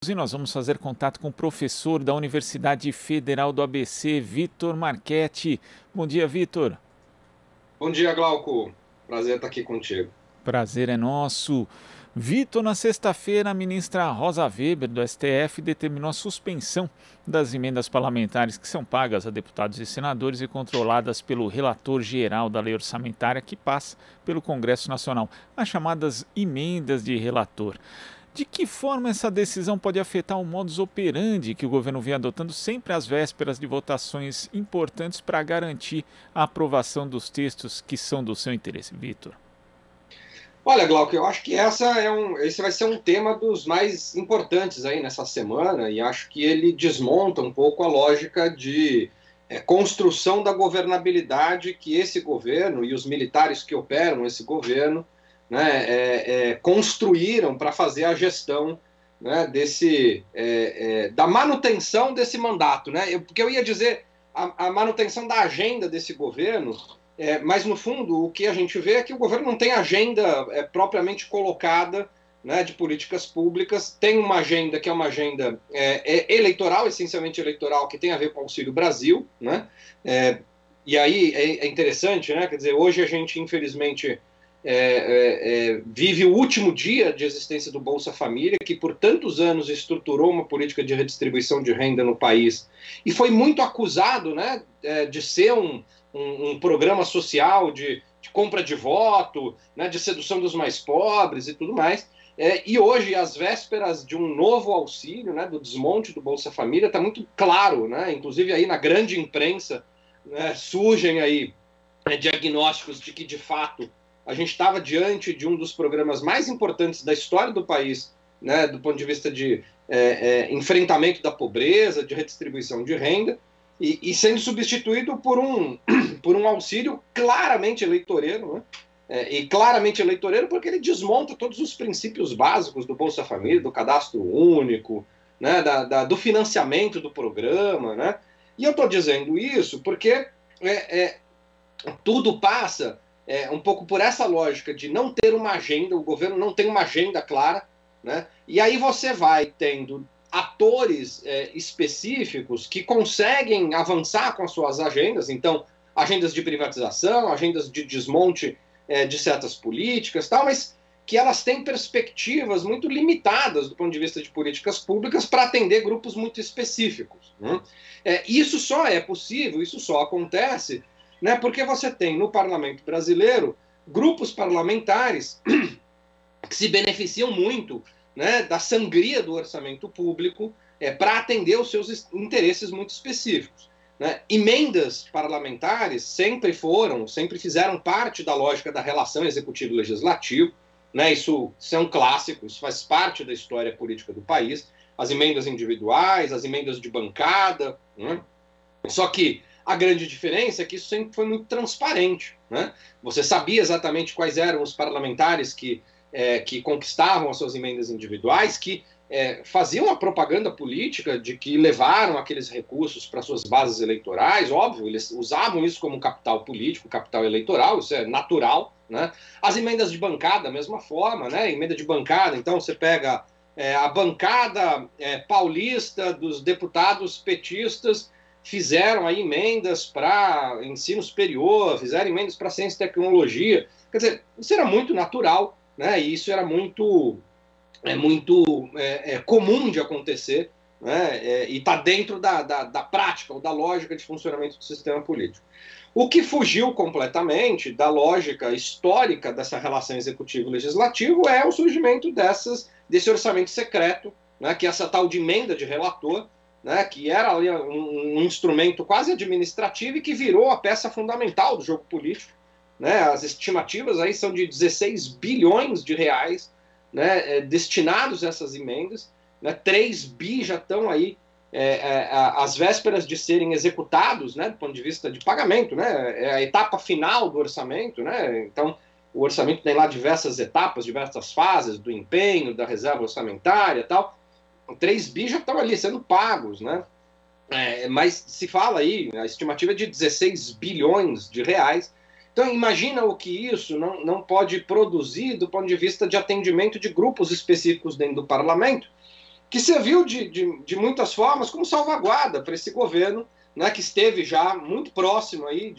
E nós vamos fazer contato com o professor da Universidade Federal do ABC, Vitor Marchetti. Bom dia, Vitor. Bom dia, Glauco. Prazer estar aqui contigo. Prazer é nosso. Vitor, na sexta-feira, a ministra Rosa Weber, do STF, determinou a suspensão das emendas parlamentares que são pagas a deputados e senadores e controladas pelo relator geral da lei orçamentária que passa pelo Congresso Nacional, as chamadas emendas de relator. De que forma essa decisão pode afetar o modus operandi que o governo vem adotando sempre às vésperas de votações importantes para garantir a aprovação dos textos que são do seu interesse, Vitor? Olha, Glauco, eu acho que esse vai ser um tema dos mais importantes aí nessa semana e acho que ele desmonta um pouco a lógica de construção da governabilidade que esse governo e os militares que operam esse governo, né, construíram para fazer a gestão, né, da manutenção desse mandato, né? Porque eu ia dizer a manutenção da agenda desse governo, mas no fundo o que a gente vê é que o governo não tem agenda propriamente colocada, né, de políticas públicas. Tem uma agenda que é uma agenda eleitoral, essencialmente eleitoral, que tem a ver com o Auxílio Brasil, né? E aí é interessante, né? Quer dizer, hoje a gente infelizmente vive o último dia de existência do Bolsa Família, que por tantos anos estruturou uma política de redistribuição de renda no país e foi muito acusado, né, de ser um programa social de compra de voto, né, de sedução dos mais pobres e tudo mais. E hoje, às vésperas de um novo auxílio, né, do desmonte do Bolsa Família, está muito claro, né, inclusive aí na grande imprensa, né, surgem aí diagnósticos de que, de fato, a gente estava diante de um dos programas mais importantes da história do país, né, do ponto de vista de enfrentamento da pobreza, de redistribuição de renda, e sendo substituído por um auxílio claramente eleitoreiro, né? E claramente eleitoreiro porque ele desmonta todos os princípios básicos do Bolsa Família, do cadastro único, né, do financiamento do programa, né? E eu estou dizendo isso porque tudo passa um pouco por essa lógica de não ter uma agenda, o governo não tem uma agenda clara, né? E aí você vai tendo atores específicos que conseguem avançar com as suas agendas, então agendas de privatização, agendas de desmonte de certas políticas, tal, mas que elas têm perspectivas muito limitadas do ponto de vista de políticas públicas para atender grupos muito específicos, né? Isso só é possível, isso só acontece, né, porque você tem no parlamento brasileiro grupos parlamentares que se beneficiam muito, né, da sangria do orçamento público para atender os seus interesses muito específicos, né? Emendas parlamentares sempre fizeram parte da lógica da relação executivo-legislativo, né? Isso é um clássico, isso faz parte da história política do país, as emendas individuais, as emendas de bancada, né? Só que a grande diferença é que isso sempre foi muito transparente, né? Você sabia exatamente quais eram os parlamentares que conquistavam as suas emendas individuais, que faziam a propaganda política de que levaram aqueles recursos para suas bases eleitorais, óbvio, eles usavam isso como capital político, capital eleitoral, isso é natural, né? As emendas de bancada, da mesma forma, né? Emenda de bancada, então você pega a bancada paulista dos deputados petistas, fizeram aí emendas para ensino superior, fizeram emendas para ciência e tecnologia, quer dizer, isso era muito natural, né? E isso era muito comum de acontecer, né? E está dentro da prática ou da lógica de funcionamento do sistema político. O que fugiu completamente da lógica histórica dessa relação executivo-legislativo é o surgimento desse orçamento secreto, né? Que é essa tal de emenda de relator, né, que era ali um instrumento quase administrativo e que virou a peça fundamental do jogo político, né? As estimativas aí são de 16 bilhões de reais, né, destinados a essas emendas, né? 3 bi já estão aí às vésperas de serem executados, né, do ponto de vista de pagamento, né? É a etapa final do orçamento, né? Então o orçamento tem lá diversas etapas, diversas fases do empenho, da reserva orçamentária e tal. 3 bi já estão ali sendo pagos, né? Mas se fala aí, a estimativa é de 16 bilhões de reais. Então imagina o que isso não pode produzir do ponto de vista de atendimento de grupos específicos dentro do parlamento, que serviu de muitas formas como salvaguarda para esse governo, né, que esteve já muito próximo aí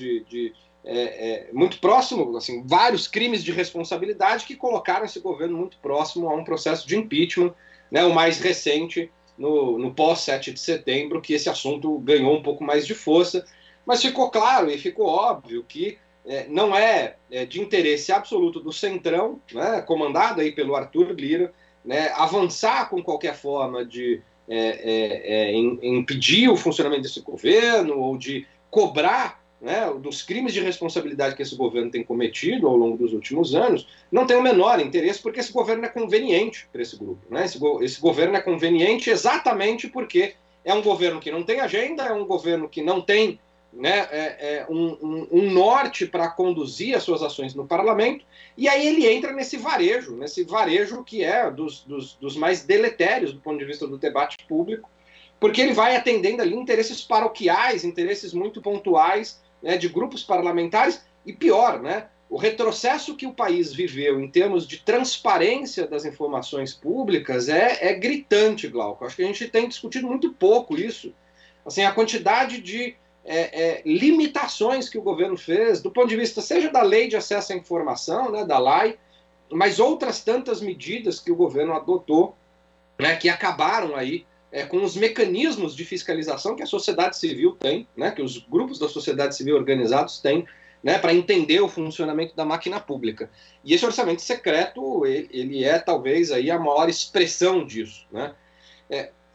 muito próximo, assim, vários crimes de responsabilidade que colocaram esse governo muito próximo a um processo de impeachment, né, o mais recente no pós-7 de setembro, que esse assunto ganhou um pouco mais de força, mas ficou claro e ficou óbvio que não é de interesse absoluto do Centrão, né, comandado aí pelo Arthur Lira, né, avançar com qualquer forma de impedir o funcionamento desse governo ou de cobrar, né, dos crimes de responsabilidade que esse governo tem cometido ao longo dos últimos anos, não tem o menor interesse, porque esse governo é conveniente para esse grupo. Né? Esse governo é conveniente exatamente porque é um governo que não tem agenda, é um governo que não tem, né, um norte para conduzir as suas ações no parlamento, e aí ele entra nesse varejo que é dos mais deletérios do ponto de vista do debate público, porque ele vai atendendo ali interesses paroquiais, interesses muito pontuais, né, de grupos parlamentares, e pior, né, o retrocesso que o país viveu em termos de transparência das informações públicas é gritante, Glauco. Acho que a gente tem discutido muito pouco isso. Assim, a quantidade de limitações que o governo fez, do ponto de vista seja da Lei de Acesso à Informação, né, da LAI, mas outras tantas medidas que o governo adotou, né, que acabaram aí com os mecanismos de fiscalização que a sociedade civil tem, né, que os grupos da sociedade civil organizados têm, né, para entender o funcionamento da máquina pública. E esse orçamento secreto, ele é talvez aí a maior expressão disso. Né?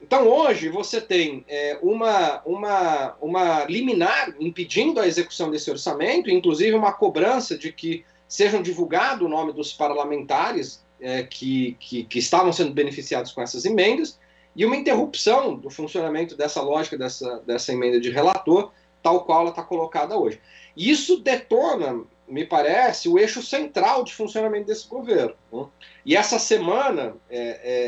Então hoje você tem uma liminar impedindo a execução desse orçamento, inclusive uma cobrança de que sejam divulgado o nome dos parlamentares que estavam sendo beneficiados com essas emendas, e uma interrupção do funcionamento dessa lógica, dessa emenda de relator, tal qual ela está colocada hoje. E isso detona, me parece, o eixo central de funcionamento desse governo. Né? E essa semana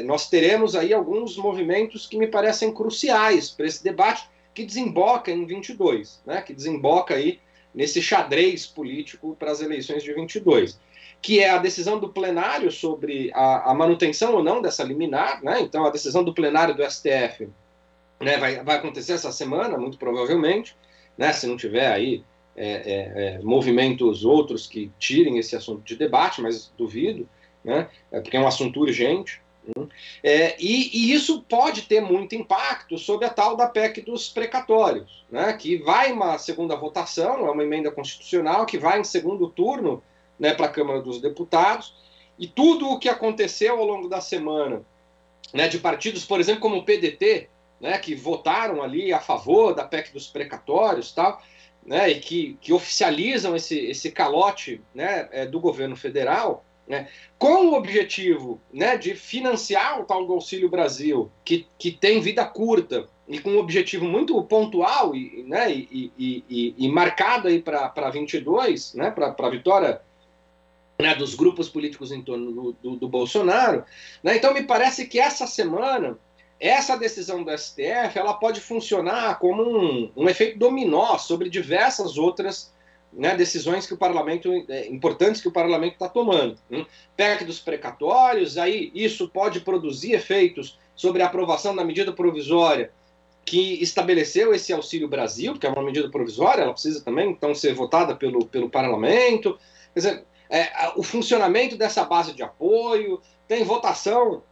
nós teremos aí alguns movimentos que me parecem cruciais para esse debate, que desemboca em 22, né? Que desemboca aí nesse xadrez político para as eleições de 22. Que é a decisão do plenário sobre a manutenção ou não dessa liminar, né? Então a decisão do plenário do STF, né, vai acontecer essa semana, muito provavelmente, né, se não tiver aí movimentos outros que tirem esse assunto de debate, mas duvido, né, porque é um assunto urgente. E isso pode ter muito impacto sobre a tal da PEC dos precatórios, né, que vai uma segunda votação, é uma emenda constitucional que vai em segundo turno, né, para a Câmara dos Deputados, e tudo o que aconteceu ao longo da semana, né, de partidos, por exemplo, como o PDT, né, que votaram ali a favor da PEC dos precatórios, tal, né, e que oficializam esse calote, né, do governo federal, né, com o objetivo, né, de financiar o tal do Auxílio Brasil, que tem vida curta, e com um objetivo muito pontual e marcado aí para 22, né, para a vitória, né, dos grupos políticos em torno do Bolsonaro. Né? Então, me parece que essa semana, essa decisão do STF, ela pode funcionar como um efeito dominó sobre diversas outras, né, decisões que o parlamento, importantes que o parlamento está tomando. PEC dos precatórios, aí isso pode produzir efeitos sobre a aprovação da medida provisória que estabeleceu esse Auxílio Brasil, porque é uma medida provisória, ela precisa também, então, ser votada pelo parlamento. Quer dizer, o funcionamento dessa base de apoio, tem votação,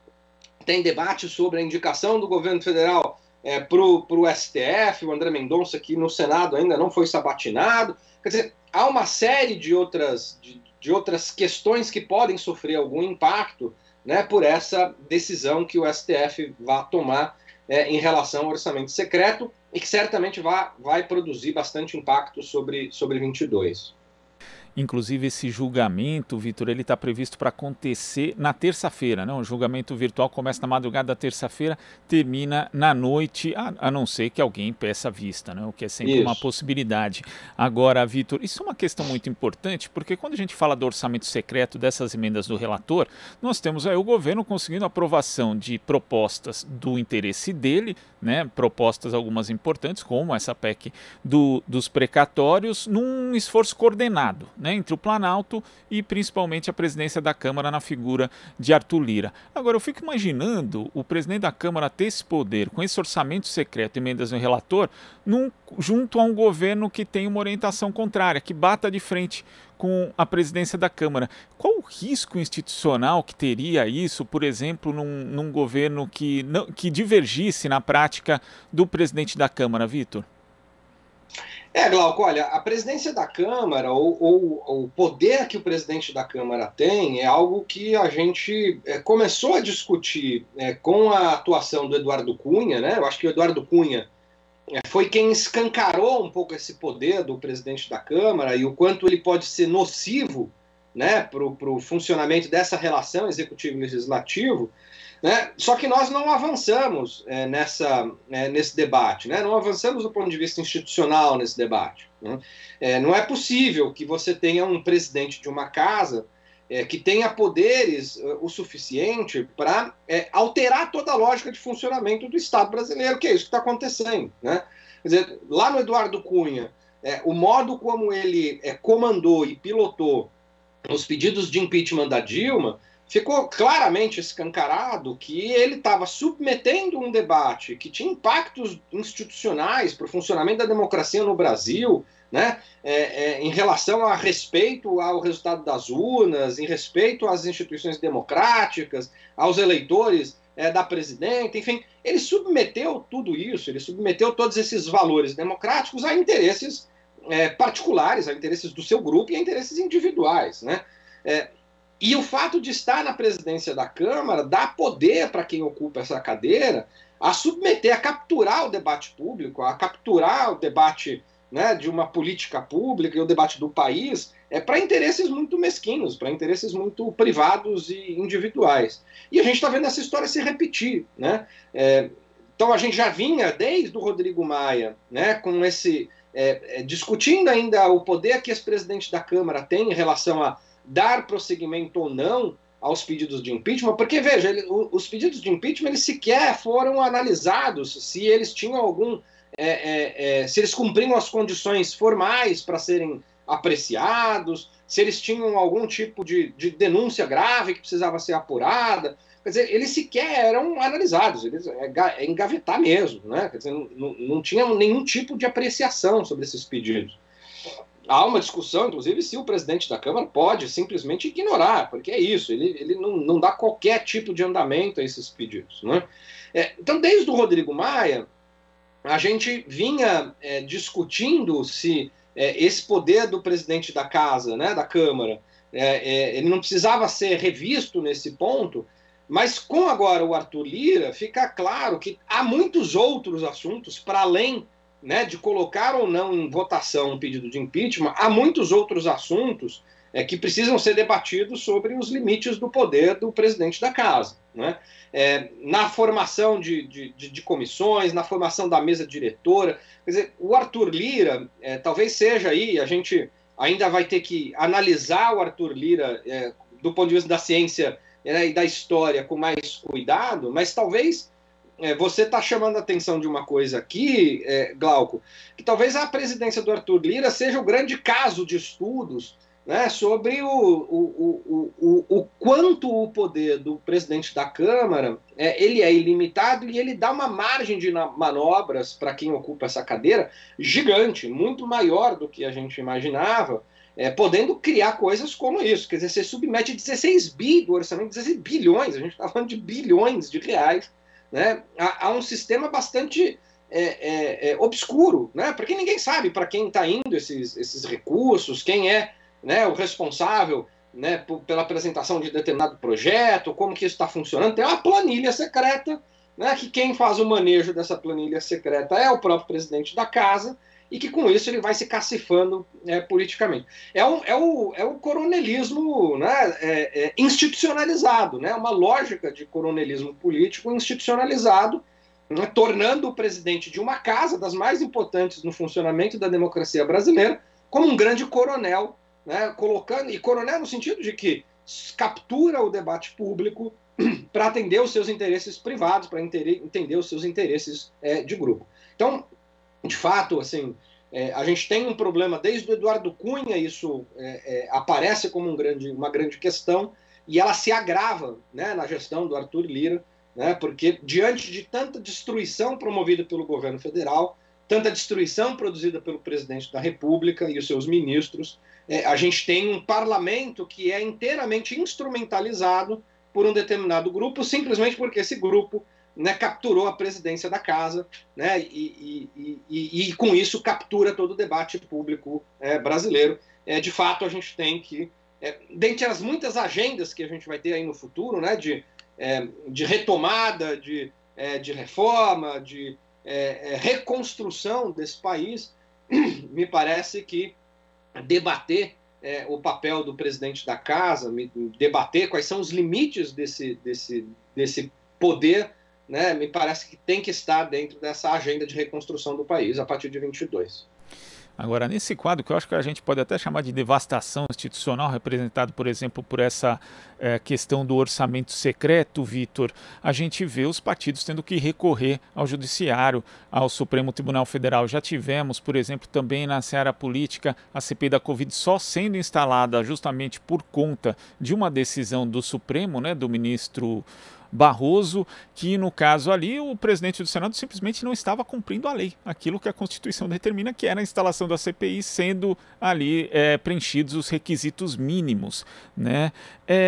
tem debate sobre a indicação do governo federal para o STF, o André Mendonça aqui no Senado ainda não foi sabatinado. Quer dizer, há uma série de outras questões que podem sofrer algum impacto, né, por essa decisão que o STF vai tomar em relação ao orçamento secreto e que certamente vai produzir bastante impacto sobre 22. Inclusive esse julgamento, Vitor, ele está previsto para acontecer na terça-feira, né? O julgamento virtual começa na madrugada da terça-feira, termina na noite, a não ser que alguém peça vista, né? O que é sempre uma possibilidade. Agora, Vitor, isso é uma questão muito importante, porque quando a gente fala do orçamento secreto, dessas emendas do relator, nós temos aí o governo conseguindo aprovação de propostas do interesse dele, né? Propostas algumas importantes, como essa PEC dos precatórios, num esforço coordenado, né, entre o Planalto e principalmente a presidência da Câmara na figura de Arthur Lira. Agora, eu fico imaginando o presidente da Câmara ter esse poder, com esse orçamento secreto, emendas no relator, junto a um governo que tem uma orientação contrária, que bata de frente com a presidência da Câmara. Qual o risco institucional que teria isso, por exemplo, num governo que divergisse na prática do presidente da Câmara, Vitor? Glauco, olha, a presidência da Câmara, ou o poder que o presidente da Câmara tem, é algo que a gente começou a discutir com a atuação do Eduardo Cunha, né? Eu acho que o Eduardo Cunha foi quem escancarou um pouco esse poder do presidente da Câmara e o quanto ele pode ser nocivo, né, para o funcionamento dessa relação executivo-legislativo, né? Só que nós não avançamos nesse debate, né? Não avançamos do ponto de vista institucional nesse debate, né? Não é possível que você tenha um presidente de uma casa que tenha poderes o suficiente para alterar toda a lógica de funcionamento do Estado brasileiro, que é isso que está acontecendo, né? Quer dizer, lá no Eduardo Cunha, o modo como ele comandou e pilotou os pedidos de impeachment da Dilma, ficou claramente escancarado que ele estava submetendo um debate que tinha impactos institucionais para o funcionamento da democracia no Brasil, né, em relação a respeito ao resultado das urnas, em respeito às instituições democráticas, aos eleitores da presidenta, enfim, ele submeteu tudo isso, ele submeteu todos esses valores democráticos a interesses particulares, a interesses do seu grupo e a interesses individuais, né? E o fato de estar na presidência da Câmara dá poder para quem ocupa essa cadeira a submeter, a capturar o debate público, a capturar o debate, né, de uma política pública e o debate do país para interesses muito mesquinhos, para interesses muito privados e individuais. E a gente está vendo essa história se repetir, né? Então a gente já vinha desde o Rodrigo Maia, né, com esse discutindo ainda o poder que esse presidente da Câmara tem em relação a dar prosseguimento ou não aos pedidos de impeachment, porque, veja, os pedidos de impeachment eles sequer foram analisados se eles tinham algum... se eles cumpriam as condições formais para serem apreciados, se eles tinham algum tipo de denúncia grave que precisava ser apurada. Quer dizer, eles sequer eram analisados, eles engavetar mesmo, né? Quer dizer, não tinha nenhum tipo de apreciação sobre esses pedidos. Há uma discussão, inclusive, se o presidente da Câmara pode simplesmente ignorar, porque é isso, ele não dá qualquer tipo de andamento a esses pedidos, né? Então, desde o Rodrigo Maia, a gente vinha discutindo se esse poder do presidente da casa, né, da Câmara, ele não precisava ser revisto nesse ponto, mas com agora o Arthur Lira, fica claro que há muitos outros assuntos, para além, né, de colocar ou não em votação um pedido de impeachment, há muitos outros assuntos que precisam ser debatidos sobre os limites do poder do presidente da casa, né? Na formação de comissões, na formação da mesa diretora. Quer dizer, o Arthur Lira talvez seja aí, a gente ainda vai ter que analisar o Arthur Lira do ponto de vista da ciência e da história com mais cuidado, mas talvez você está chamando a atenção de uma coisa aqui, Glauco, que talvez a presidência do Arthur Lira seja o grande caso de estudos, né, sobre o quanto o poder do presidente da Câmara ele é ilimitado e ele dá uma margem de manobras para quem ocupa essa cadeira gigante, muito maior do que a gente imaginava, podendo criar coisas como isso. Quer dizer, você submete 16 bi do orçamento, 16 bilhões, a gente está falando de bilhões de reais, né, a um sistema bastante obscuro, né, porque ninguém sabe para quem está indo esses recursos, quem é, né, o responsável, né, pela apresentação de determinado projeto, como que isso está funcionando. Tem uma planilha secreta, né, que quem faz o manejo dessa planilha secreta é o próprio presidente da casa, e que com isso ele vai se cacifando politicamente. É o coronelismo, né, institucionalizado, né, uma lógica de coronelismo político institucionalizado, né, tornando o presidente de uma casa, das mais importantes no funcionamento da democracia brasileira, como um grande coronel, né, colocando, e coronel no sentido de que captura o debate público para atender os seus interesses privados, para entender os seus interesses de grupo. Então, de fato, assim, A gente tem um problema desde o Eduardo Cunha, isso aparece como uma grande questão, e ela se agrava, né, na gestão do Arthur Lira, né, porque diante de tanta destruição promovida pelo governo federal, tanta destruição produzida pelo presidente da República e os seus ministros, a gente tem um parlamento que é inteiramente instrumentalizado por um determinado grupo, simplesmente porque esse grupo, né, capturou a presidência da casa, né, e com isso captura todo o debate público brasileiro. De fato, a gente tem que, dentre as muitas agendas que a gente vai ter aí no futuro, né, de retomada, de reforma, de reconstrução desse país, me parece que debater o papel do presidente da casa, debater quais são os limites desse poder, né, me parece que tem que estar dentro dessa agenda de reconstrução do país a partir de 22. Agora, nesse quadro, que eu acho que a gente pode até chamar de devastação institucional, representado, por exemplo, por essa questão do orçamento secreto, Vitor, a gente vê os partidos tendo que recorrer ao Judiciário, ao Supremo Tribunal Federal. Já tivemos, por exemplo, também na seara política, a CPI da Covid só sendo instalada justamente por conta de uma decisão do Supremo, né, do ministro Barroso, que no caso ali o presidente do Senado simplesmente não estava cumprindo a lei, aquilo que a Constituição determina, que era a instalação da CPI, sendo ali preenchidos os requisitos mínimos, né?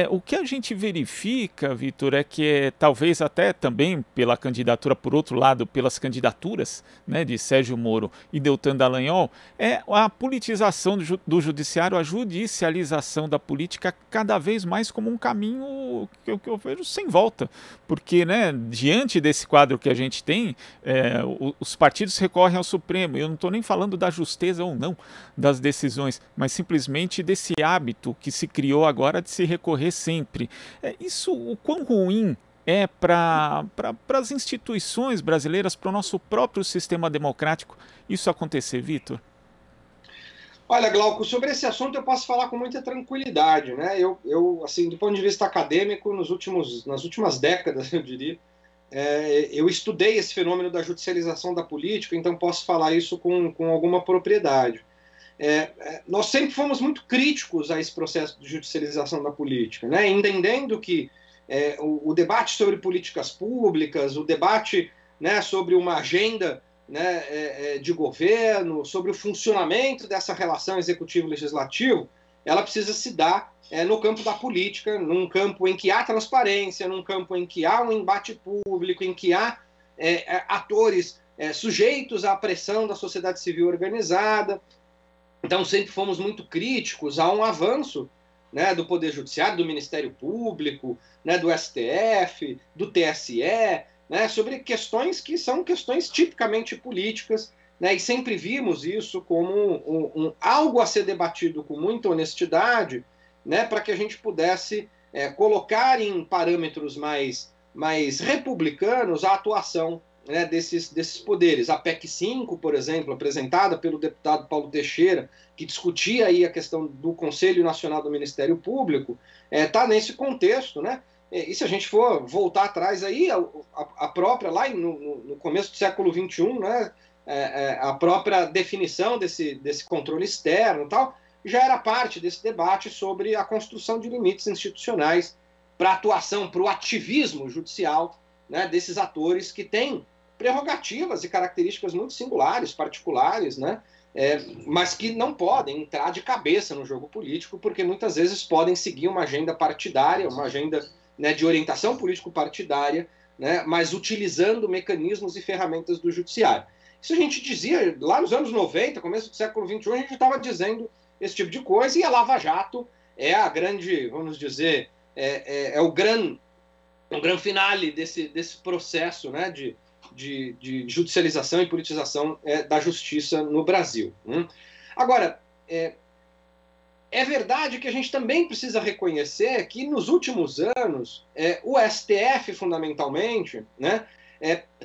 O que a gente verifica, Vitor, é que talvez até também pela candidatura, por outro lado, pelas candidaturas, né, de Sérgio Moro e Deltan Dallagnol, é a politização do judiciário, a judicialização da política cada vez mais como um caminho que eu vejo sem volta. Porque, né, diante desse quadro que a gente tem, os partidos recorrem ao Supremo. Eu não estou nem falando da justeza ou não das decisões, mas simplesmente desse hábito que se criou agora de se recorrer sempre. Isso, o quão ruim é para as instituições brasileiras, para o nosso próprio sistema democrático, isso acontecer, Vitor? Olha, Glauco, sobre esse assunto eu posso falar com muita tranquilidade, né? Eu assim, do ponto de vista acadêmico, nas últimas décadas, eu diria, eu estudei esse fenômeno da judicialização da política, então posso falar isso com alguma propriedade. Nós sempre fomos muito críticos a esse processo de judicialização da política, né? Entendendo que o debate sobre políticas públicas, o debate, né, sobre uma agenda, né, de governo, sobre o funcionamento dessa relação executivo-legislativo, ela precisa se dar no campo da política, num campo em que há transparência, num campo em que há um embate público, em que há atores sujeitos à pressão da sociedade civil organizada. Então sempre fomos muito críticos a um avanço, né, do Poder Judiciário, do Ministério Público, né, do STF, do TSE, né, sobre questões que são questões tipicamente políticas, né, e sempre vimos isso como algo a ser debatido com muita honestidade, né, para que a gente pudesse colocar em parâmetros mais republicanos a atuação, né, desses poderes. A PEC 5, por exemplo, apresentada pelo deputado Paulo Teixeira, que discutia aí a questão do Conselho Nacional do Ministério Público, está nesse contexto, né? E se a gente for voltar atrás aí, a própria, lá no começo do século XXI, né, a própria definição desse controle externo e tal, já era parte desse debate sobre a construção de limites institucionais para a atuação, para o ativismo judicial, né, desses atores que têm prerrogativas e características muito singulares, particulares, né, mas que não podem entrar de cabeça no jogo político, porque muitas vezes podem seguir uma agenda partidária, uma agenda, né, de orientação político-partidária, né, mas utilizando mecanismos e ferramentas do judiciário. Isso a gente dizia lá nos anos 90, começo do século XXI, a gente estava dizendo esse tipo de coisa, e a Lava Jato é a grande, vamos dizer, o grande finale desse processo, né, de judicialização e politização da justiça no Brasil. Agora, é verdade que a gente também precisa reconhecer que nos últimos anos o STF, fundamentalmente, né,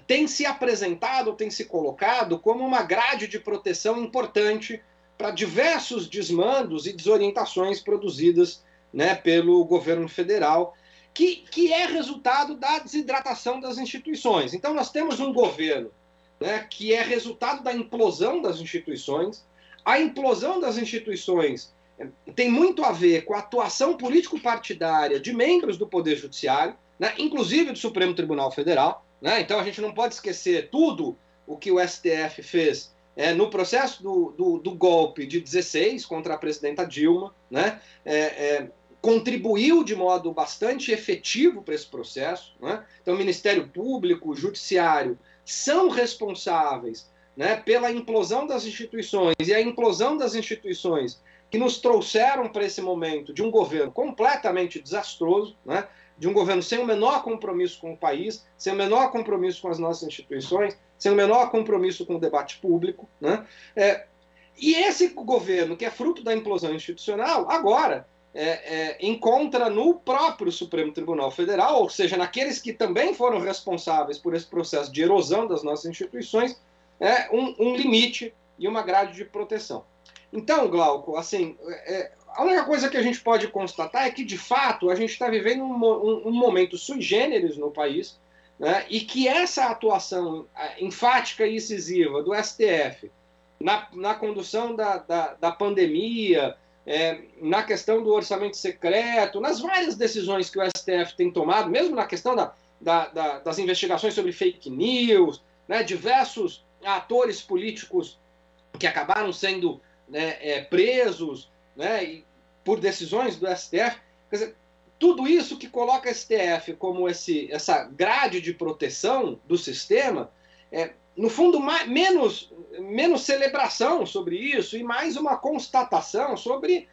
tem se apresentado, tem se colocado como uma grade de proteção importante para diversos desmandos e desorientações produzidas, né, pelo governo federal, que é resultado da desidratação das instituições. Então nós temos um governo, né, que é resultado da implosão das instituições. A implosão das instituições tem muito a ver com a atuação político-partidária de membros do Poder Judiciário, né, inclusive do Supremo Tribunal Federal. Né? Então a gente não pode esquecer tudo o que o STF fez no processo do golpe de 16 contra a presidenta Dilma, né? Contribuiu de modo bastante efetivo para esse processo. Né? Então o Ministério Público, o Judiciário, são responsáveis, né, pela implosão das instituições, e a implosão das instituições que nos trouxeram para esse momento de um governo completamente desastroso, né, de um governo sem o menor compromisso com o país, sem o menor compromisso com as nossas instituições, sem o menor compromisso com o debate público. Né? E esse governo, que é fruto da implosão institucional, agora encontra no próprio Supremo Tribunal Federal, ou seja, naqueles que também foram responsáveis por esse processo de erosão das nossas instituições, um limite e uma grade de proteção. Então, Glauco, assim, a única coisa que a gente pode constatar é que, de fato, a gente está vivendo um momento sui generis no país, né, e que essa atuação enfática e incisiva do STF na condução da pandemia, na questão do orçamento secreto, nas várias decisões que o STF tem tomado, mesmo na questão das investigações sobre fake news, né, diversos atores políticos que acabaram sendo presos, né, por decisões do STF. Quer dizer, tudo isso que coloca o STF como essa grade de proteção do sistema, no fundo, menos celebração sobre isso e mais uma constatação sobre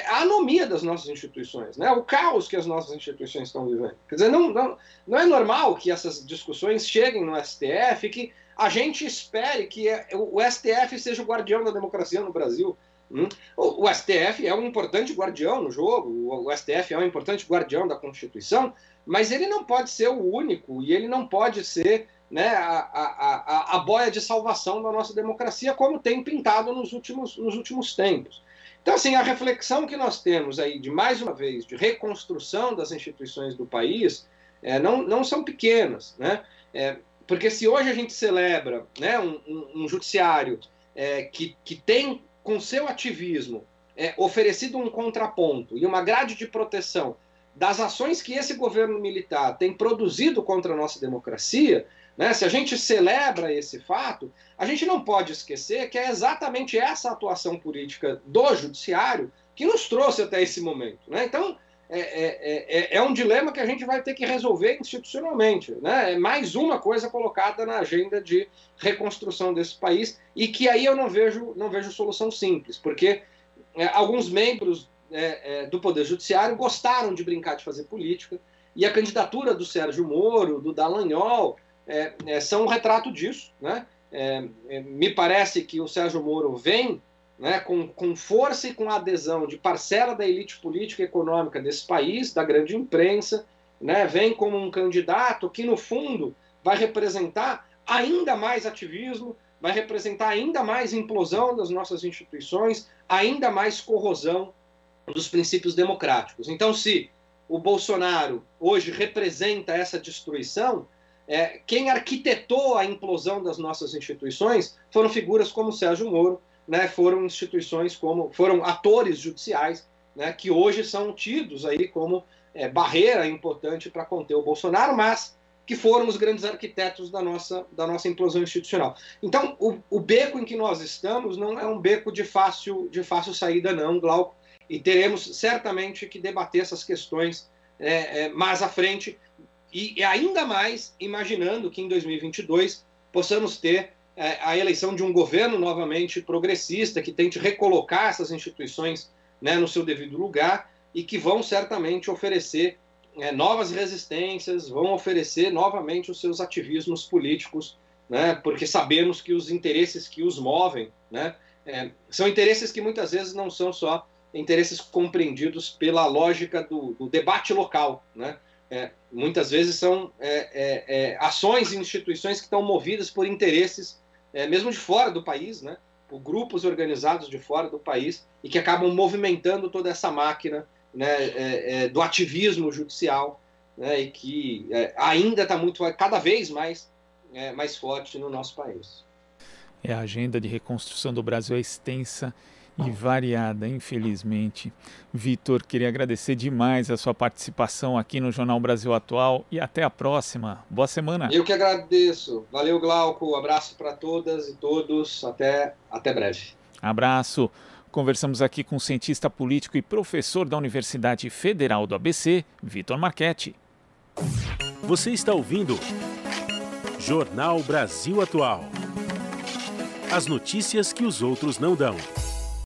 a anomia das nossas instituições, né? O caos que as nossas instituições estão vivendo. Quer dizer, não é normal que essas discussões cheguem no STF, que a gente espere que o STF seja o guardião da democracia no Brasil. O STF é um importante guardião no jogo, o STF é um importante guardião da Constituição, mas ele não pode ser o único e ele não pode ser, né, a boia de salvação da nossa democracia, como tem pintado nos últimos tempos. Então, assim, a reflexão que nós temos aí, de mais uma vez, de reconstrução das instituições do país, não são pequenas, né? Porque se hoje a gente celebra, né, um judiciário que tem, com seu ativismo, oferecido um contraponto e uma grade de proteção das ações que esse governo militar tem produzido contra a nossa democracia, né, se a gente celebra esse fato, a gente não pode esquecer que é exatamente essa atuação política do judiciário que nos trouxe até esse momento. Né? Então, é um dilema que a gente vai ter que resolver institucionalmente. Né? É mais uma coisa colocada na agenda de reconstrução desse país, e que aí eu não vejo solução simples, porque alguns membros do Poder Judiciário gostaram de brincar de fazer política, e a candidatura do Sérgio Moro, do Dallagnol, são um retrato disso. Né? Me parece que o Sérgio Moro vem, né, com força e com adesão de parcela da elite política e econômica desse país, da grande imprensa, né, vem como um candidato que, no fundo, vai representar ainda mais ativismo, vai representar ainda mais implosão das nossas instituições, ainda mais corrosão dos princípios democráticos. Então, se o Bolsonaro hoje representa essa destruição, quem arquitetou a implosão das nossas instituições foram figuras como Sérgio Moro, né, foram atores judiciais, né, que hoje são tidos aí como barreira importante para conter o Bolsonaro, mas que foram os grandes arquitetos da nossa implosão institucional. Então, o beco em que nós estamos não é um beco de fácil saída, não, Glauco, e teremos certamente que debater essas questões mais à frente, e ainda mais imaginando que em 2022 possamos ter a eleição de um governo novamente progressista, que tente recolocar essas instituições, né, no seu devido lugar, e que vão certamente oferecer novas resistências, vão oferecer novamente os seus ativismos políticos, né, porque sabemos que os interesses que os movem, né, são interesses que muitas vezes não são só interesses compreendidos pela lógica do debate local, né? Muitas vezes são ações e instituições que estão movidas por interesses mesmo de fora do país, né? Por grupos organizados de fora do país, e que acabam movimentando toda essa máquina, né, do ativismo judicial, né, e que ainda está cada vez mais mais forte no nosso país. A agenda de reconstrução do Brasil é extensa e variada, infelizmente. Vitor, queria agradecer demais a sua participação aqui no Jornal Brasil Atual e até a próxima. Boa semana. Eu que agradeço. Valeu, Glauco. Abraço para todas e todos. Até breve. Abraço. Conversamos aqui com o cientista político e professor da Universidade Federal do ABC, Vitor Marchetti. Você está ouvindo Jornal Brasil Atual. As notícias que os outros não dão.